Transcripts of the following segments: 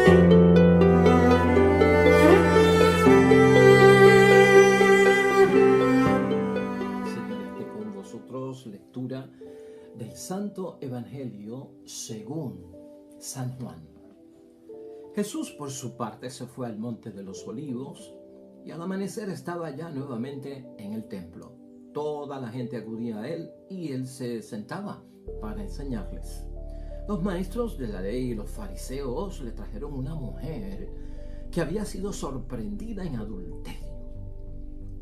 Con vosotros lectura del Santo Evangelio según San Juan. Jesús por su parte se fue al monte de los Olivos y al amanecer estaba ya nuevamente en el templo. Toda la gente acudía a él y él se sentaba para enseñarles. Los maestros de la ley y los fariseos le trajeron una mujer que había sido sorprendida en adulterio.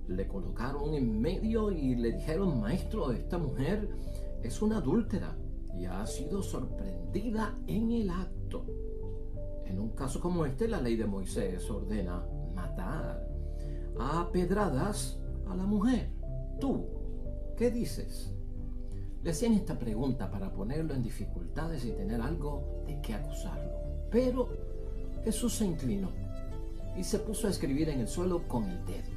Le colocaron en medio y le dijeron: maestro, esta mujer es una adúltera y ha sido sorprendida en el acto. En un caso como este, la ley de Moisés ordena matar a pedradas a la mujer. ¿Tú qué dices? Le hacían esta pregunta para ponerlo en dificultades y tener algo de qué acusarlo. Pero Jesús se inclinó y se puso a escribir en el suelo con el dedo.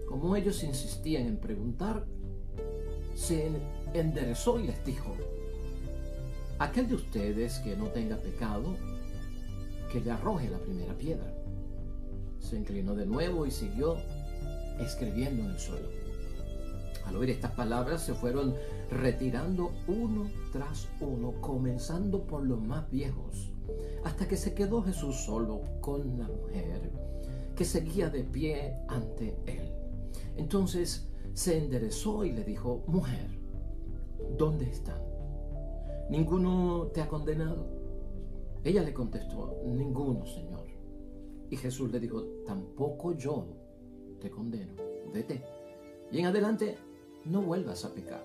Como ellos insistían en preguntar, se enderezó y les dijo: aquel de ustedes que no tenga pecado, que le arroje la primera piedra. Se inclinó de nuevo y siguió escribiendo en el suelo. Al oír estas palabras se fueron retirando uno tras uno, comenzando por los más viejos, hasta que se quedó Jesús solo con la mujer que seguía de pie ante él. Entonces se enderezó y le dijo: mujer, ¿dónde están? ¿Ninguno te ha condenado? Ella le contestó: ninguno, Señor. Y Jesús le dijo: tampoco yo te condeno. Vete, y en adelante no vuelvas a pecar.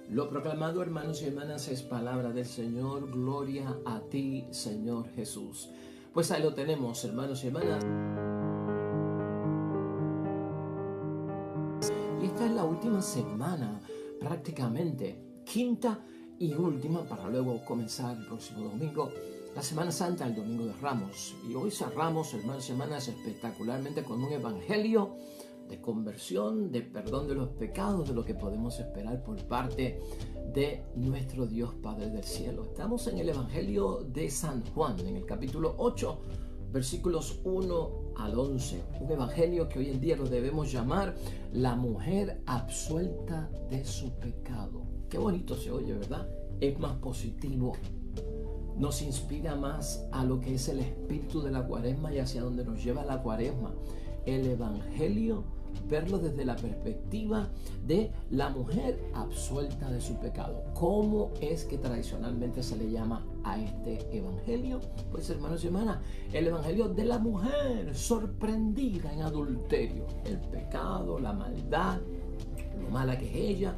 Lo proclamado, hermanos y hermanas, es palabra del Señor. Gloria a ti, Señor Jesús. Pues ahí lo tenemos, hermanos y hermanas. Y esta es la última semana, prácticamente quinta y última, para luego comenzar el próximo domingo, la Semana Santa, el Domingo de Ramos. Y hoy cerramos, hermanos y hermanas, espectacularmente con un evangelio de conversión, de perdón de los pecados, de lo que podemos esperar por parte de nuestro Dios Padre del cielo. Estamos en el Evangelio de San Juan, en el capítulo 8, versículos 1 al 11. Un evangelio que hoy en día lo debemos llamar la mujer absuelta de su pecado. Qué bonito se oye, ¿verdad? Es más positivo. Nos inspira más a lo que es el espíritu de la cuaresma y hacia donde nos lleva la cuaresma. El evangelio, verlo desde la perspectiva de la mujer absuelta de su pecado. ¿Cómo es que tradicionalmente se le llama a este evangelio? Pues, hermanos y hermanas, el evangelio de la mujer sorprendida en adulterio. El pecado, la maldad, lo mala que es ella.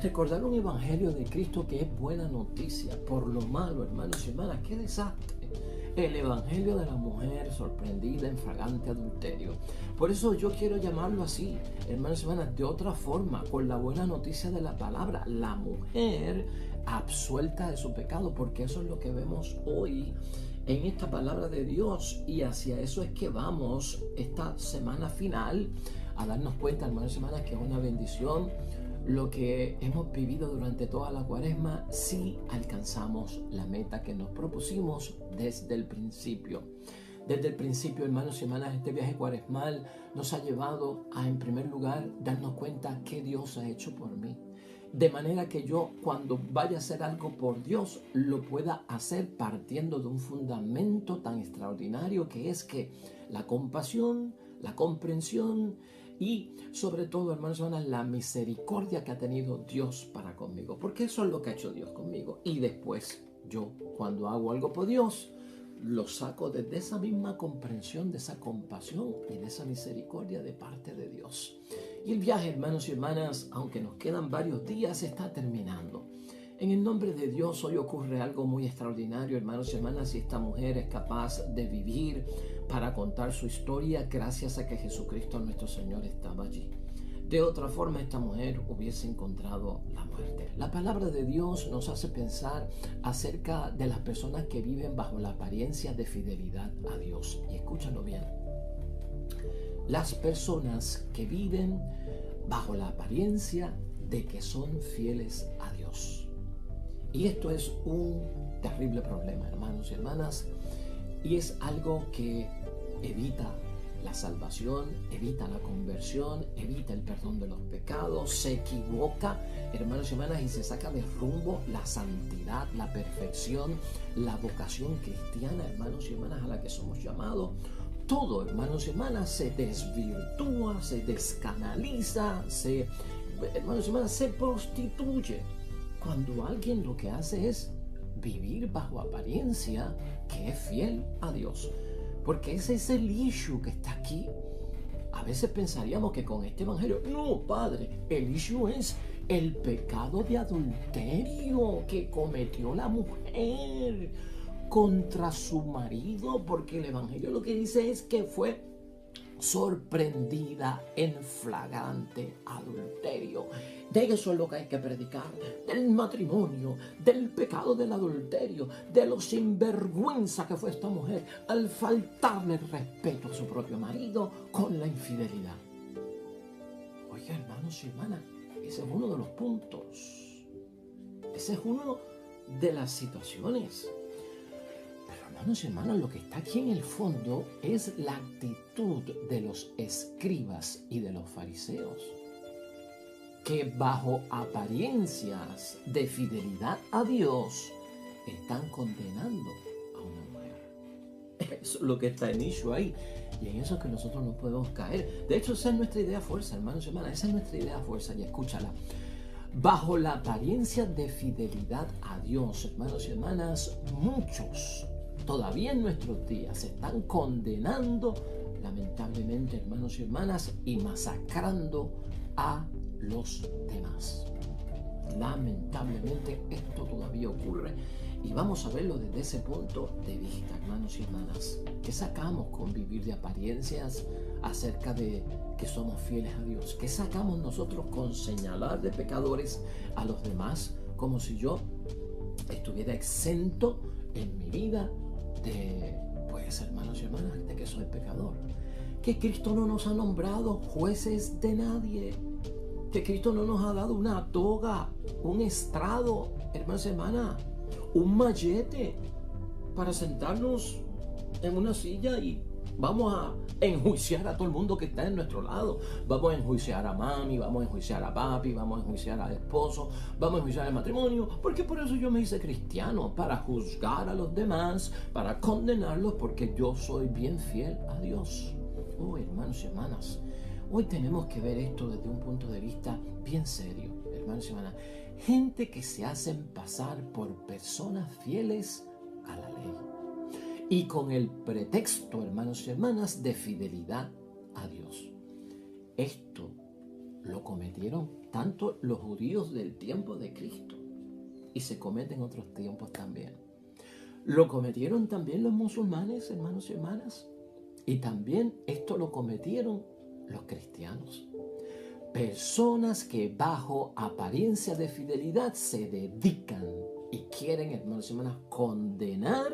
Recordar un evangelio de Cristo que es buena noticia por lo malo, hermanos y hermanas. ¡Qué desastre! El evangelio de la mujer sorprendida en fragante adulterio. Por eso yo quiero llamarlo así, hermanos y hermanas, de otra forma, con la buena noticia de la palabra, la mujer absuelta de su pecado, porque eso es lo que vemos hoy en esta palabra de Dios, y hacia eso es que vamos esta semana final, a darnos cuenta, hermanos y hermanas, que es una bendición lo que hemos vivido durante toda la cuaresma, si alcanzamos la meta que nos propusimos desde el principio. Desde el principio, hermanos y hermanas, este viaje cuaresmal nos ha llevado a, en primer lugar, darnos cuenta que Dios ha hecho por mí. De manera que yo, cuando vaya a hacer algo por Dios, lo pueda hacer partiendo de un fundamento tan extraordinario que es que la compasión, la comprensión y sobre todo, hermanos y hermanas, la misericordia que ha tenido Dios para conmigo. Porque eso es lo que ha hecho Dios conmigo. Y después yo, cuando hago algo por Dios, lo saco desde esa misma comprensión, de esa compasión y de esa misericordia de parte de Dios. Y el viaje, hermanos y hermanas, aunque nos quedan varios días, está terminando. En el nombre de Dios hoy ocurre algo muy extraordinario, hermanos y hermanas, y esta mujer es capaz de vivir para contar su historia gracias a que Jesucristo nuestro Señor estaba allí. De otra forma, esta mujer hubiese encontrado la muerte. La palabra de Dios nos hace pensar acerca de las personas que viven bajo la apariencia de fidelidad a Dios. Y escúchalo bien. Las personas que viven bajo la apariencia de que son fieles a Dios. Y esto es un terrible problema, hermanos y hermanas, Y es algo que evita la salvación, evita la conversión, evita el perdón de los pecados, se equivoca, hermanos y hermanas, y se saca de rumbo la santidad, la perfección, la vocación cristiana, hermanos y hermanas, a la que somos llamados. Todo, hermanos y hermanas, se desvirtúa, se descanaliza, hermanos y hermanas, se prostituye. Cuando alguien lo que hace es vivir bajo apariencia que es fiel a Dios. Porque ese es el issue que está aquí. A veces pensaríamos que con este evangelio, no, Padre, el issue es el pecado de adulterio que cometió la mujer contra su marido, porque el evangelio lo que dice es que fue sorprendida en flagrante adulterio. De eso es lo que hay que predicar, del matrimonio, del pecado del adulterio, de lo sinvergüenza que fue esta mujer al faltarle el respeto a su propio marido con la infidelidad. Oiga, hermanos y hermanas, ese es uno de los puntos. Ese es uno de las situaciones. Hermanos y hermanas, lo que está aquí en el fondo es la actitud de los escribas y de los fariseos, que bajo apariencias de fidelidad a Dios están condenando a una mujer. Eso es lo que está en issue ahí, y en eso es que nosotros no podemos caer. De hecho, esa es nuestra idea fuerza, hermanos y hermanas, esa es nuestra idea fuerza, y escúchala. Bajo la apariencia de fidelidad a Dios, hermanos y hermanas, muchos todavía en nuestros días se están condenando, lamentablemente, hermanos y hermanas, y masacrando a los demás. Lamentablemente esto todavía ocurre, y vamos a verlo desde ese punto de vista, hermanos y hermanas. ¿Qué sacamos con vivir de apariencias acerca de que somos fieles a Dios? ¿Qué sacamos nosotros con señalar de pecadores a los demás como si yo estuviera exento en mi vida de, pues, hermanos y hermanas, de que soy pecador? Que Cristo no nos ha nombrado jueces de nadie, que Cristo no nos ha dado una toga, un estrado, hermanos y hermanas, un mallete para sentarnos en una silla y vamos a enjuiciar a todo el mundo que está en nuestro lado. Vamos a enjuiciar a mami, vamos a enjuiciar a papi, vamos a enjuiciar al esposo, vamos a enjuiciar al matrimonio, porque por eso yo me hice cristiano, para juzgar a los demás, para condenarlos, porque yo soy bien fiel a Dios. Oh, hermanos y hermanas, hoy tenemos que ver esto desde un punto de vista bien serio, hermanos y hermanas. Gente que se hacen pasar por personas fieles a la ley, y con el pretexto, hermanos y hermanas, de fidelidad a Dios. Esto lo cometieron tanto los judíos del tiempo de Cristo, y se comete en otros tiempos también. Lo cometieron también los musulmanes, hermanos y hermanas, y también esto lo cometieron los cristianos. Personas que bajo apariencia de fidelidad se dedican y quieren, hermanos y hermanas, condenar,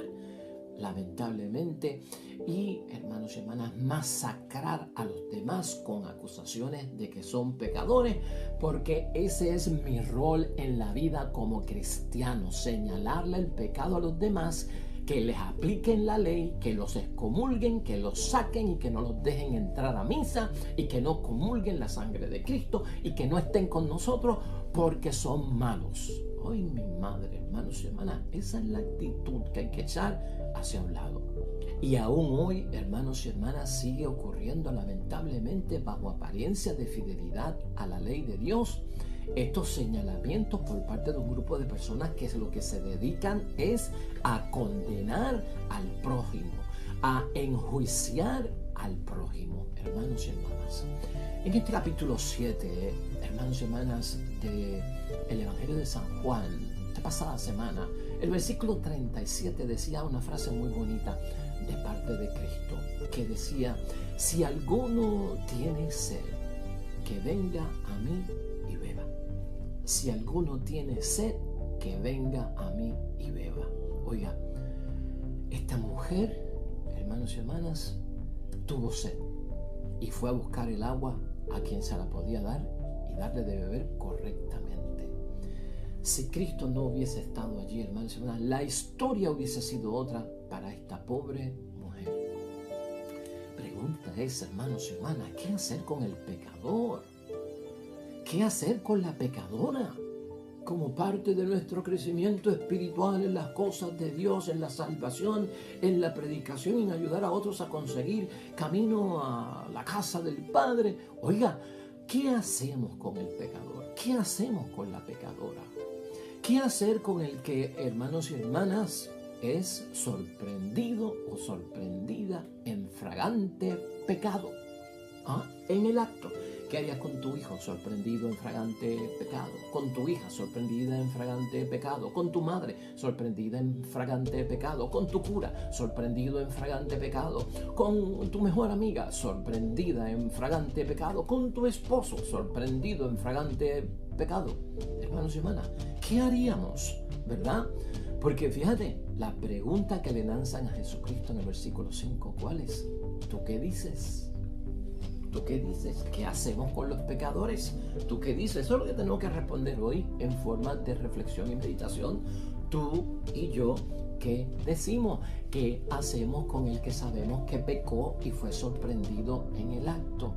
lamentablemente, y, hermanos y hermanas, masacrar a los demás con acusaciones de que son pecadores, porque ese es mi rol en la vida como cristiano, señalarle el pecado a los demás, que les apliquen la ley, que los excomulguen, que los saquen y que no los dejen entrar a misa, y que no comulguen la sangre de Cristo y que no estén con nosotros porque son malos. Hoy, mi madre, hermanos y hermanas, esa es la actitud que hay que echar hacia un lado. Y aún hoy, hermanos y hermanas, sigue ocurriendo lamentablemente bajo apariencia de fidelidad a la ley de Dios, estos señalamientos por parte de un grupo de personas que lo que se dedican es a condenar al prójimo, a enjuiciar al prójimo, hermanos y hermanas. En este capítulo 7, hermanos y hermanas, del Evangelio de San Juan, esta pasada semana, el versículo 37 decía una frase muy bonita de parte de Cristo, que decía: si alguno tiene sed, que venga a mí y beba. Si alguno tiene sed, que venga a mí y beba. Oiga, esta mujer, hermanos y hermanas, tuvo sed y fue a buscar el agua a quien se la podía dar y darle de beber correctamente. Si Cristo no hubiese estado allí, hermanos y hermanas, la historia hubiese sido otra para esta pobre mujer. Pregunta es, hermanos y hermanas, ¿qué hacer con el pecador? ¿Qué hacer con la pecadora? Como parte de nuestro crecimiento espiritual en las cosas de Dios, en la salvación, en la predicación, en ayudar a otros a conseguir camino a la casa del Padre. Oiga, ¿qué hacemos con el pecador? ¿Qué hacemos con la pecadora? ¿Qué hacer con el que, hermanos y hermanas, es sorprendido o sorprendida en fragante pecado? En el acto. ¿Qué harías con tu hijo sorprendido en fragante pecado? Con tu hija sorprendida en fragante pecado. Con tu madre sorprendida en fragante pecado. Con tu cura sorprendido en fragante pecado. Con tu mejor amiga sorprendida en fragante pecado. Con tu esposo sorprendido en fragante pecado. Hermanos y hermanas, ¿qué haríamos? ¿Verdad? Porque fíjate, la pregunta que le lanzan a Jesucristo en el versículo 5, ¿cuál es? ¿Tú qué dices? ¿Tú qué dices? ¿Qué hacemos con los pecadores? ¿Tú qué dices? Eso es lo que tenemos que responder hoy en forma de reflexión y meditación. Tú y yo, ¿qué decimos? ¿Qué hacemos con el que sabemos que pecó y fue sorprendido en el acto?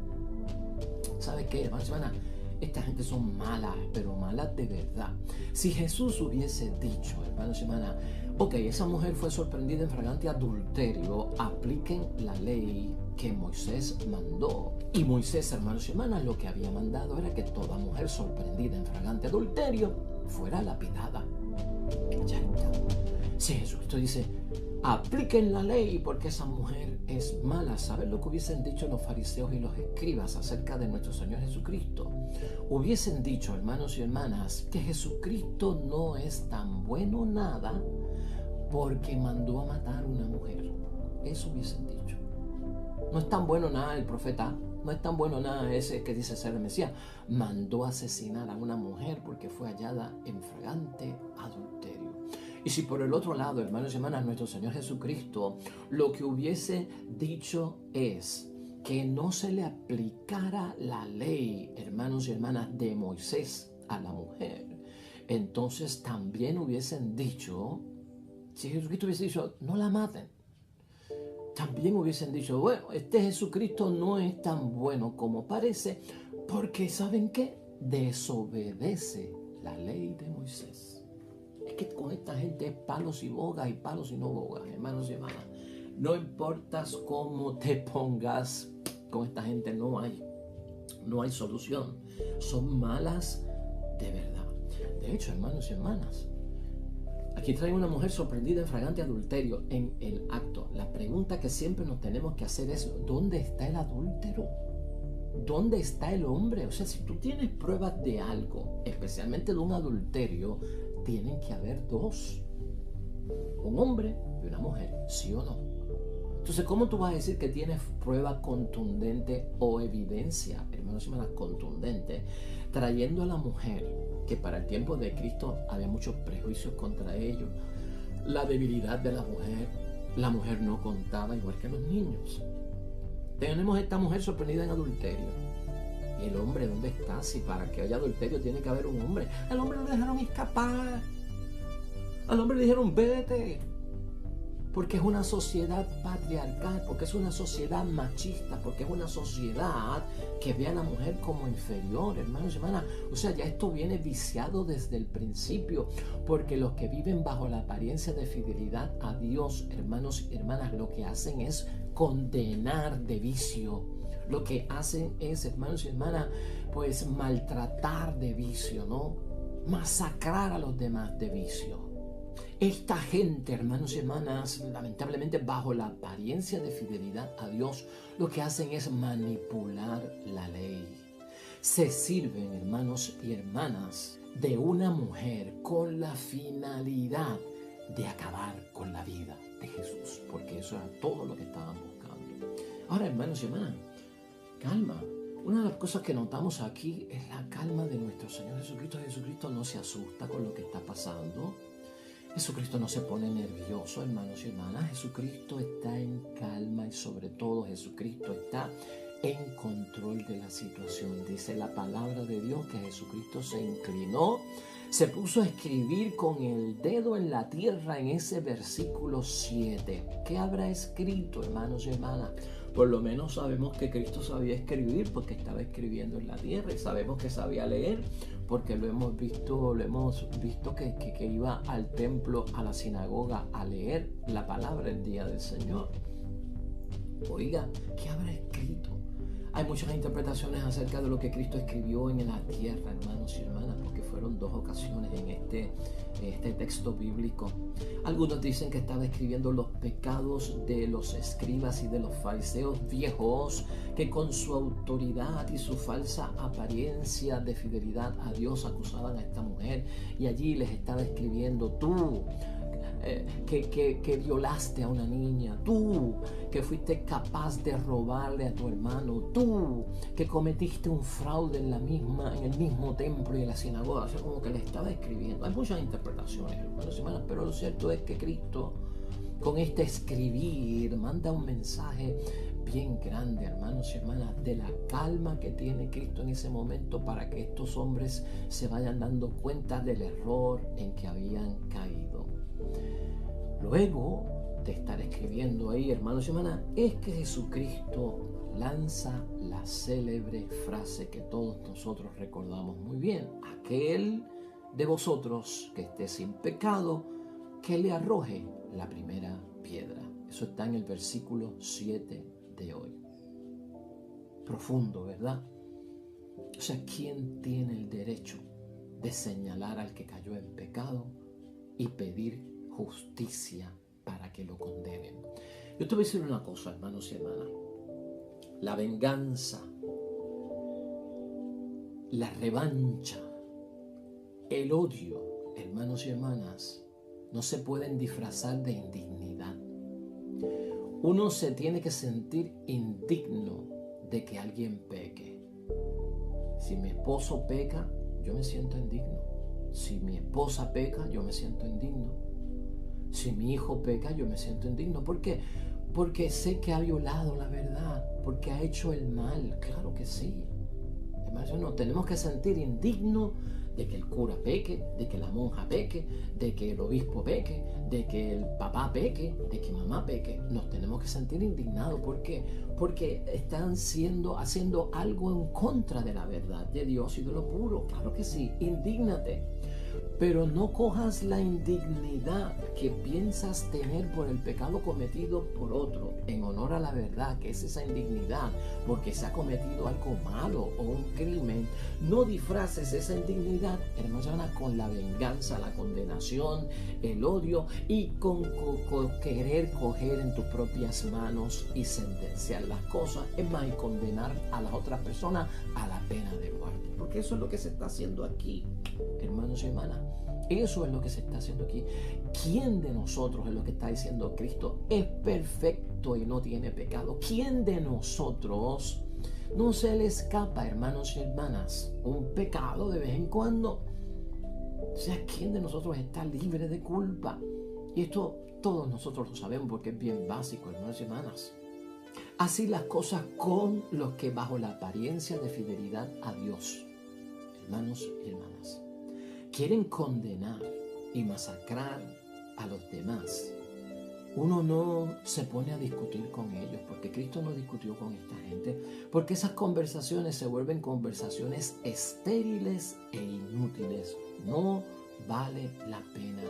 ¿Sabe qué, hermanos y hermanas? Esta gente son malas, pero malas de verdad. Si Jesús hubiese dicho, hermanos y hermanas, ok, esa mujer fue sorprendida en fragante adulterio, apliquen la ley que Moisés mandó. Y Moisés, hermanos y hermanas, lo que había mandado era que toda mujer sorprendida en fragante adulterio fuera lapidada. Ya está. Si Jesucristo dice, apliquen la ley porque esa mujer es mala, ¿saben lo que hubiesen dicho los fariseos y los escribas acerca de nuestro Señor Jesucristo? Hubiesen dicho, hermanos y hermanas, que Jesucristo no es tan bueno nada porque mandó a matar a una mujer. Eso hubiesen dicho. No es tan bueno nada el profeta, no es tan bueno nada ese que dice ser el Mesías. Mandó a asesinar a una mujer porque fue hallada en fragante adulterio. Y si por el otro lado, hermanos y hermanas, nuestro Señor Jesucristo lo que hubiese dicho es que no se le aplicara la ley, hermanos y hermanas, de Moisés a la mujer, entonces también hubiesen dicho, si Jesucristo hubiese dicho, no la maten, también hubiesen dicho, bueno, este Jesucristo no es tan bueno como parece, porque ¿saben qué? Desobedece la ley de Moisés. Es que con esta gente es palos y bogas y palos y no bogas, hermanos y hermanas. No importas cómo te pongas, con esta gente no hay solución. Son malas de verdad. De hecho, hermanos y hermanas, aquí traigo una mujer sorprendida en fragante adulterio en el acto. La pregunta que siempre nos tenemos que hacer es, ¿dónde está el adúltero? ¿Dónde está el hombre? O sea, si tú tienes pruebas de algo, especialmente de un adulterio, tienen que haber dos. Un hombre y una mujer, ¿sí o no? Entonces, ¿cómo tú vas a decir que tienes prueba contundente o evidencia, hermanos y hermanas, contundente, trayendo a la mujer, que para el tiempo de Cristo había muchos prejuicios contra ellos, la debilidad de la mujer no contaba igual que los niños? Tenemos esta mujer sorprendida en adulterio. ¿Y el hombre dónde está? Si para que haya adulterio tiene que haber un hombre. Al hombre lo dejaron escapar. Al hombre le dijeron, vete. Porque es una sociedad patriarcal, porque es una sociedad machista, porque es una sociedad que ve a la mujer como inferior, hermanos y hermanas. O sea, ya esto viene viciado desde el principio, porque los que viven bajo la apariencia de fidelidad a Dios, hermanos y hermanas, lo que hacen es condenar de vicio. Lo que hacen es, hermanos y hermanas, pues maltratar de vicio, ¿no? Masacrar a los demás de vicio. Esta gente, hermanos y hermanas, lamentablemente bajo la apariencia de fidelidad a Dios, lo que hacen es manipular la ley. Se sirven, hermanos y hermanas, de una mujer con la finalidad de acabar con la vida de Jesús, porque eso era todo lo que estaban buscando. Ahora, hermanos y hermanas, calma. Una de las cosas que notamos aquí es la calma de nuestro Señor Jesucristo. Jesucristo no se asusta con lo que está pasando. Jesucristo no se pone nervioso, hermanos y hermanas. Jesucristo está en calma y sobre todo Jesucristo está en control de la situación. Dice la palabra de Dios que Jesucristo se inclinó, se puso a escribir con el dedo en la tierra en ese versículo 7. ¿Qué habrá escrito, hermanos y hermanas? Por lo menos sabemos que Cristo sabía escribir porque estaba escribiendo en la tierra, y sabemos que sabía leer porque lo hemos visto que iba al templo, a la sinagoga, a leer la palabra el día del Señor. Oiga, ¿qué habrá escrito? Hay muchas interpretaciones acerca de lo que Cristo escribió en la tierra, hermanos y hermanas, porque fueron 2 ocasiones en este texto bíblico. Algunos dicen que estaba escribiendo los pecados de los escribas y de los fariseos viejos, que con su autoridad y su falsa apariencia de fidelidad a Dios acusaban a esta mujer, y allí les estaba escribiendo: tú que violaste a una niña, tú que fuiste capaz de robarle a tu hermano, tú que cometiste un fraude en el mismo templo y en la sinagoga. O sea, como que le estaba escribiendo. Hay muchas interpretaciones, hermanos y hermanas, pero lo cierto es que Cristo, con este escribir, manda un mensaje bien grande, hermanos y hermanas, de la calma que tiene Cristo en ese momento, para que estos hombres se vayan dando cuenta del error en que habían caído. Luego de estar escribiendo ahí, hermanos y hermanas, es que Jesucristo lanza la célebre frase que todos nosotros recordamos muy bien: aquel de vosotros que esté sin pecado, que le arroje la primera piedra. Eso está en el versículo 7 de hoy. Profundo, ¿verdad? O sea, ¿quién tiene el derecho de señalar al que cayó en pecado y pedir justicia para que lo condenen? Yo te voy a decir una cosa, hermanos y hermanas. La venganza, la revancha, el odio, hermanos y hermanas, no se pueden disfrazar de indignidad. Uno se tiene que sentir indigno de que alguien peque. Si mi esposo peca, yo me siento indigno. Si mi esposa peca, yo me siento indigno. Si mi hijo peca, yo me siento indigno. ¿Por qué? Porque sé que ha violado la verdad, porque ha hecho el mal. Claro que sí. Hermanos, no tenemos que sentir indigno de que el cura peque, de que la monja peque, de que el obispo peque, de que el papá peque, de que mamá peque. Nos tenemos que sentir indignados. ¿Por qué? Porque están haciendo algo en contra de la verdad de Dios y de lo puro. Claro que sí, indígnate. Pero no cojas la indignidad que piensas tener por el pecado cometido por otro en honor a la verdad, que es esa indignidad porque se ha cometido algo malo o un crimen. No disfraces esa indignidad, hermana, con la venganza, la condenación, el odio y con querer coger en tus propias manos y sentenciar las cosas. Es más, y condenar a las otras personas a la pena de muerte. Porque eso es lo que se está haciendo aquí, hermanos y hermanas. Eso es lo que se está haciendo aquí. ¿Quién de nosotros, es lo que está diciendo Cristo, es perfecto y no tiene pecado? ¿Quién de nosotros no se le escapa, hermanos y hermanas, un pecado de vez en cuando? O sea, ¿quién de nosotros está libre de culpa? Y esto todos nosotros lo sabemos porque es bien básico, hermanos y hermanas. Así las cosas con los que bajo la apariencia de fidelidad a Dios, hermanos y hermanas, quieren condenar y masacrar a los demás. Uno no se pone a discutir con ellos, porque Cristo no discutió con esta gente, porque esas conversaciones se vuelven conversaciones estériles e inútiles. No vale la pena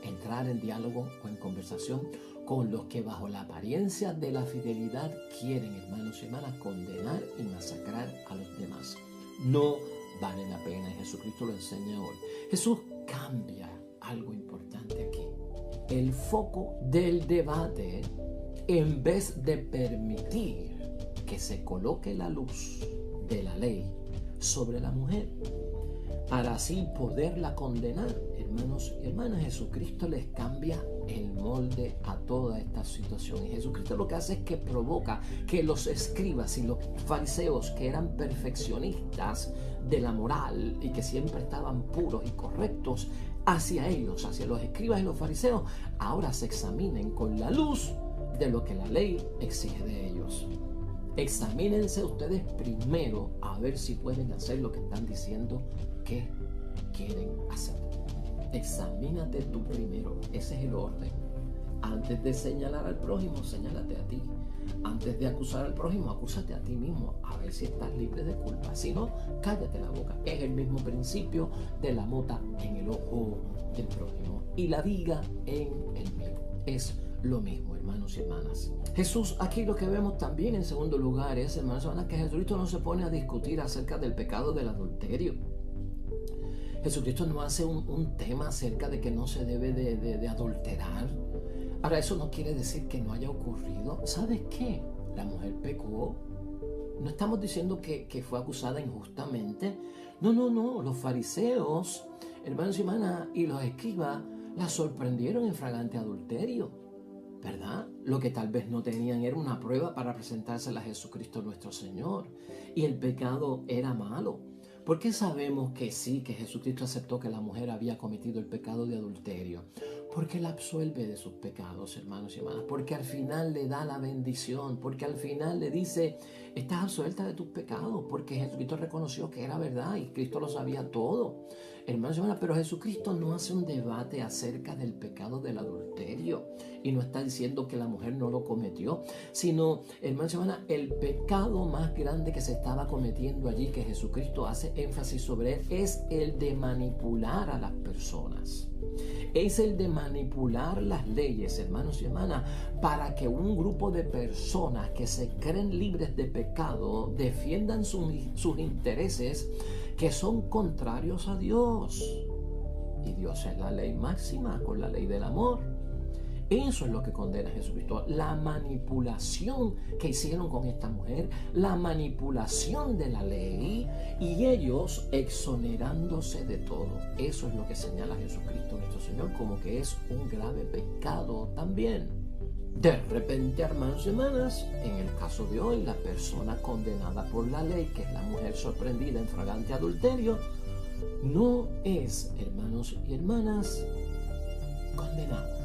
entrar en diálogo o en conversación con los que bajo la apariencia de la fidelidad quieren, hermanos y hermanas, condenar y masacrar a los demás. No vale la pena, y Jesucristo lo enseña hoy. Jesús cambia algo importante aquí. El foco del debate, en vez de permitir que se coloque la luz de la ley sobre la mujer, para así poderla condenar, hermanos y hermanas, Jesucristo les cambia el molde a toda esta situación. Y Jesucristo lo que hace es que provoca que los escribas y los fariseos, que eran perfeccionistas de la moral y que siempre estaban puros y correctos, hacia ellos, hacia los escribas y los fariseos, ahora se examinen con la luz de lo que la ley exige de ellos. examínense ustedes primero a ver si pueden hacer lo que están diciendo que quieren hacer. Examínate tú primero, ese es el orden. Antes de señalar al prójimo, señálate a ti. Antes de acusar al prójimo, acúsate a ti mismo, a ver si estás libre de culpa. Si no, cállate la boca. Es el mismo principio de la mota en el ojo del prójimo y la viga en el mío. Es lo mismo, hermanos y hermanas. Jesús, aquí lo que vemos también en segundo lugar es, hermanos y hermanas, que Jesucristo no se pone a discutir acerca del pecado del adulterio. Jesucristo no hace un tema acerca de que no se debe de adulterar. Ahora, eso no quiere decir que no haya ocurrido. ¿Sabes qué? La mujer pecó. No estamos diciendo que fue acusada injustamente. No. Los fariseos, hermanos y hermanas, y los escribas la sorprendieron en flagrante adulterio, ¿verdad? Lo que tal vez no tenían era una prueba para presentársela a Jesucristo nuestro Señor. Y el pecado era malo. ¿Por qué sabemos que sí, que Jesucristo aceptó que la mujer había cometido el pecado de adulterio? Porque la absuelve de sus pecados, hermanos y hermanas. Porque al final le da la bendición. Porque al final le dice, estás absuelta de tus pecados. Porque Jesucristo reconoció que era verdad y Cristo lo sabía todo. Hermanos y hermanas, pero Jesucristo no hace un debate acerca del pecado del adulterio. Y no está diciendo que la mujer no lo cometió. Sino, hermanos y hermanas, el pecado más grande que se estaba cometiendo allí, que Jesucristo hace énfasis sobre él, es el de manipular a las personas. Es el de manipular las leyes, hermanos y hermanas, para que un grupo de personas que se creen libres de pecado defiendan sus intereses que son contrarios a Dios. Y Dios es la ley máxima con la ley del amor. Eso es lo que condena a Jesucristo, la manipulación que hicieron con esta mujer, la manipulación de la ley y ellos exonerándose de todo. Eso es lo que señala Jesucristo nuestro Señor como que es un grave pecado también. De repente, hermanos y hermanas, en el caso de hoy, la persona condenada por la ley, que es la mujer sorprendida en flagrante adulterio, no es, hermanos y hermanas, condenada,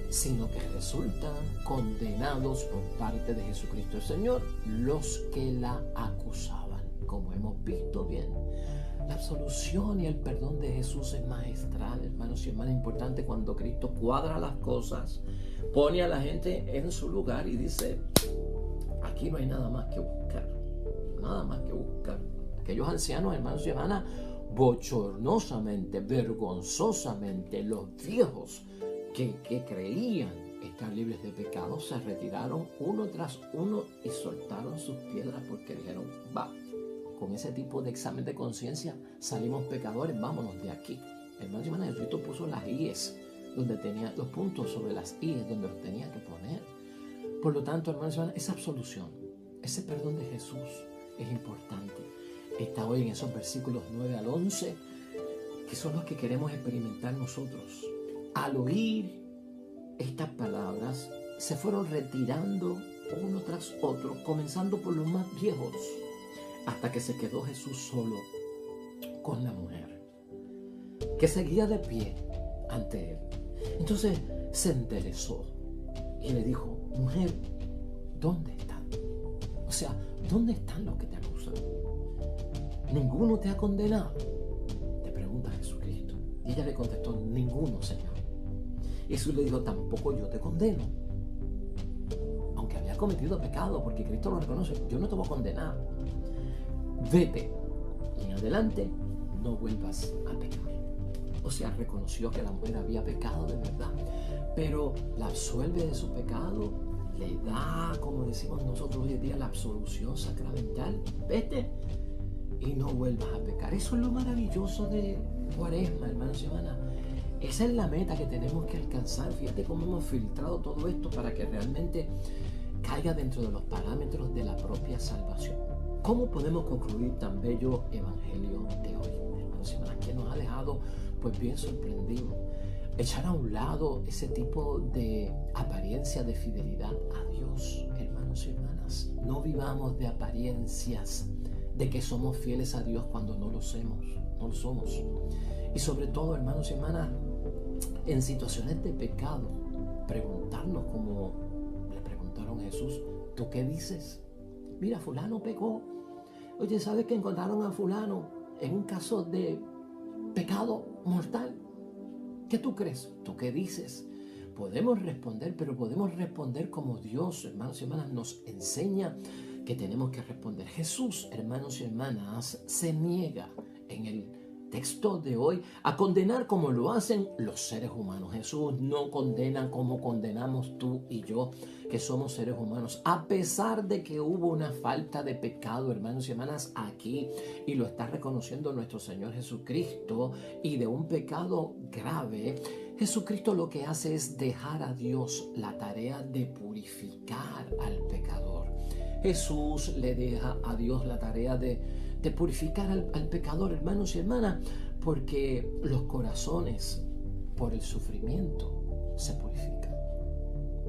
sino que resultan condenados por parte de Jesucristo el Señor los que la acusaban. Como hemos visto bien, la absolución y el perdón de Jesús es magistral, hermanos y hermanas. Importante cuando Cristo cuadra las cosas, pone a la gente en su lugar y dice, aquí no hay nada más que buscar, nada más que buscar. Aquellos ancianos, hermanos y hermanas, bochornosamente, vergonzosamente, los viejos que creían estar libres de pecado, se retiraron uno tras uno y soltaron sus piedras porque dijeron, va, con ese tipo de examen de conciencia salimos pecadores, vámonos de aquí. Hermanos y hermanas, Jesucristo puso las íes donde tenía los puntos sobre las íes donde los tenía que poner. Por lo tanto, hermanos y hermanas, esa absolución, ese perdón de Jesús es importante. Está hoy en esos versículos 9 al 11, que son los que queremos experimentar nosotros. Al oír estas palabras, se fueron retirando uno tras otro, comenzando por los más viejos, hasta que se quedó Jesús solo con la mujer, que seguía de pie ante él. Entonces se enderezó y le dijo, mujer, ¿dónde están? O sea, ¿dónde están los que te acusan? ¿Ninguno te ha condenado?, te pregunta Jesucristo. Y ella le contestó, ninguno, Señor. Jesús le dijo, tampoco yo te condeno. Aunque había cometido pecado, porque Cristo lo reconoce, yo no te voy a condenar. Vete y en adelante no vuelvas a pecar. O sea, reconoció que la mujer había pecado de verdad, pero la absuelve de su pecado, le da, como decimos nosotros hoy en día, la absolución sacramental. Vete y no vuelvas a pecar. Eso es lo maravilloso de Cuaresma, hermanos y hermanas. Esa es la meta que tenemos que alcanzar. Fíjate cómo hemos filtrado todo esto para que realmente caiga dentro de los parámetros de la propia salvación. ¿Cómo podemos concluir tan bello evangelio de hoy, hermanos y hermanas, que nos ha dejado pues bien sorprendidos? Echar a un lado ese tipo de apariencia de fidelidad a Dios, hermanos y hermanas. No vivamos de apariencias de que somos fieles a Dios cuando no lo somos. Y sobre todo, hermanos y hermanas, en situaciones de pecado, preguntarnos como le preguntaron a Jesús, ¿tú qué dices? Mira, fulano pecó. Oye, ¿sabes que encontraron a fulano en un caso de pecado mortal? ¿Qué tú crees? ¿Tú qué dices? Podemos responder, pero podemos responder como Dios, hermanos y hermanas, nos enseña que tenemos que responder. Jesús, hermanos y hermanas, se niega en el texto de hoy a condenar como lo hacen los seres humanos. Jesús no condena como condenamos tú y yo, que somos seres humanos, a pesar de que hubo una falta de pecado, hermanos y hermanas, aquí, y lo está reconociendo nuestro Señor Jesucristo, y de un pecado grave. Jesucristo lo que hace es dejar a Dios la tarea de purificar al pecador. Jesús le deja a Dios la tarea de purificar al pecador, hermanos y hermanas, porque los corazones, por el sufrimiento, se purifican,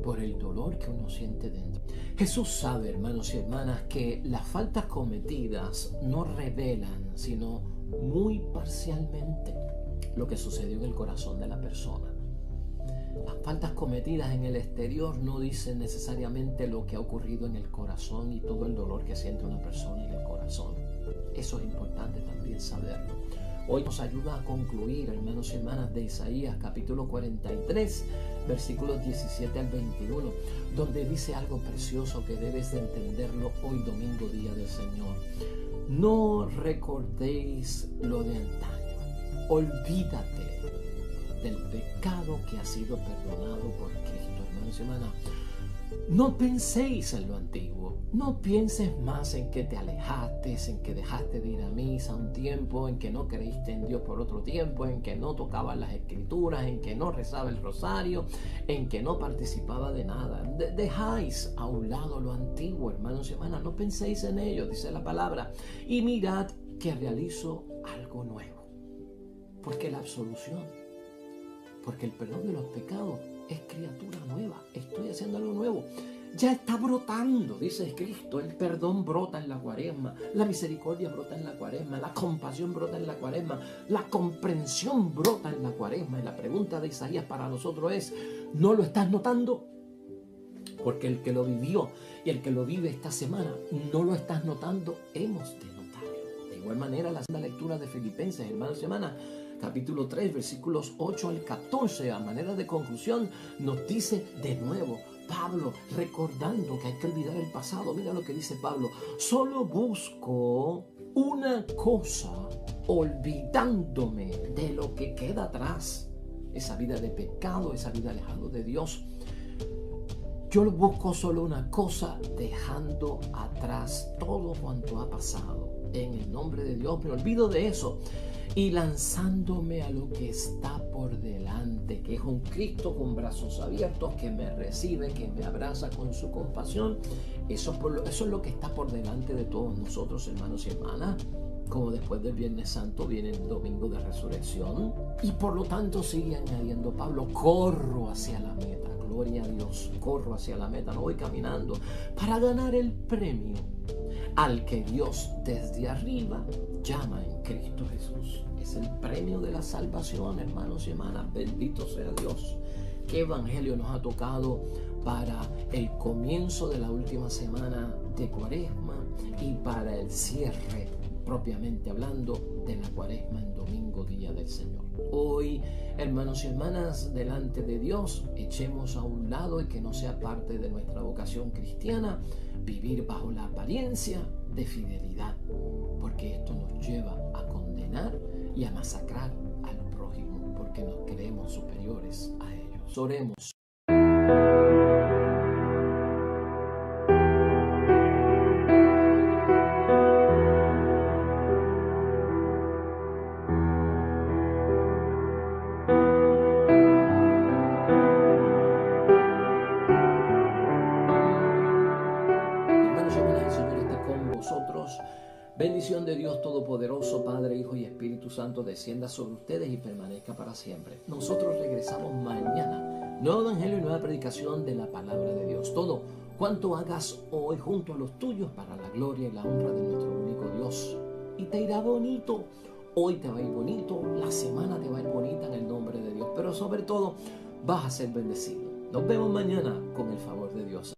por el dolor que uno siente dentro. Jesús sabe, hermanos y hermanas, que las faltas cometidas no revelan, sino muy parcialmente, lo que sucedió en el corazón de la persona. Las faltas cometidas en el exterior no dicen necesariamente lo que ha ocurrido en el corazón y todo el dolor que siente una persona en el corazón. Eso es importante también saberlo. Hoy nos ayuda a concluir, hermanos y hermanas, de Isaías capítulo 43, versículos 17 al 21, donde dice algo precioso que debes de entenderlo hoy domingo, día del Señor. No recordéis lo de antaño. Olvídate del pecado que ha sido perdonado por Cristo, hermanos y hermanas. No penséis en lo antiguo, no pienses más en que te alejaste, en que dejaste de ir a misa un tiempo, en que no creíste en Dios por otro tiempo, en que no tocabas las escrituras, en que no rezaba el rosario, en que no participaba de nada. Dejáis a un lado lo antiguo, hermanos y hermanas, no penséis en ello, dice la palabra, y mirad que realizo algo nuevo, porque la absolución, porque el perdón de los pecados es criatura nueva. Estoy haciendo algo nuevo. Ya está brotando, dice Cristo. El perdón brota en la cuaresma. La misericordia brota en la cuaresma. La compasión brota en la cuaresma. La comprensión brota en la cuaresma. Y la pregunta de Isaías para nosotros es, ¿no lo estás notando? Porque el que lo vivió y el que lo vive esta semana, no lo estás notando, hemos de notarlo. De igual manera, la segunda lectura de Filipenses, hermanos y hermanas, capítulo 3, versículos 8 al 14, a manera de conclusión, nos dice de nuevo Pablo, recordando que hay que olvidar el pasado. Mira lo que dice Pablo: solo busco una cosa, olvidándome de lo que queda atrás, esa vida de pecado, esa vida alejado de Dios. Yo busco solo una cosa, dejando atrás todo cuanto ha pasado. En el nombre de Dios me olvido de eso y lanzándome a lo que está por delante, que es un Cristo con brazos abiertos, que me recibe, que me abraza con su compasión. Eso es lo que está por delante de todos nosotros, hermanos y hermanas. Como después del Viernes Santo viene el Domingo de Resurrección, y por lo tanto sigue añadiendo Pablo, corro hacia la meta. Gloria a Dios, corro hacia la meta, no voy caminando, para ganar el premio al que Dios desde arriba llama en Cristo Jesús. Es el premio de la salvación, hermanos y hermanas. Bendito sea Dios. ¿Qué evangelio nos ha tocado para el comienzo de la última semana de Cuaresma y para el cierre, propiamente hablando, de la Cuaresma en domingo, día del Señor? Hoy, hermanos y hermanas, delante de Dios, echemos a un lado y que no sea parte de nuestra vocación cristiana vivir bajo la apariencia de fidelidad, porque esto nos lleva a condenar y a masacrar al prójimo, porque nos creemos superiores a ellos. Oremos. Bendición de Dios Todopoderoso, Padre, Hijo y Espíritu Santo, descienda sobre ustedes y permanezca para siempre. Nosotros regresamos mañana. Nuevo Evangelio y nueva predicación de la Palabra de Dios. Todo cuanto hagas hoy junto a los tuyos para la gloria y la honra de nuestro único Dios. Y te irá bonito. Hoy te va a ir bonito. La semana te va a ir bonita en el nombre de Dios. Pero sobre todo, vas a ser bendecido. Nos vemos mañana con el favor de Dios.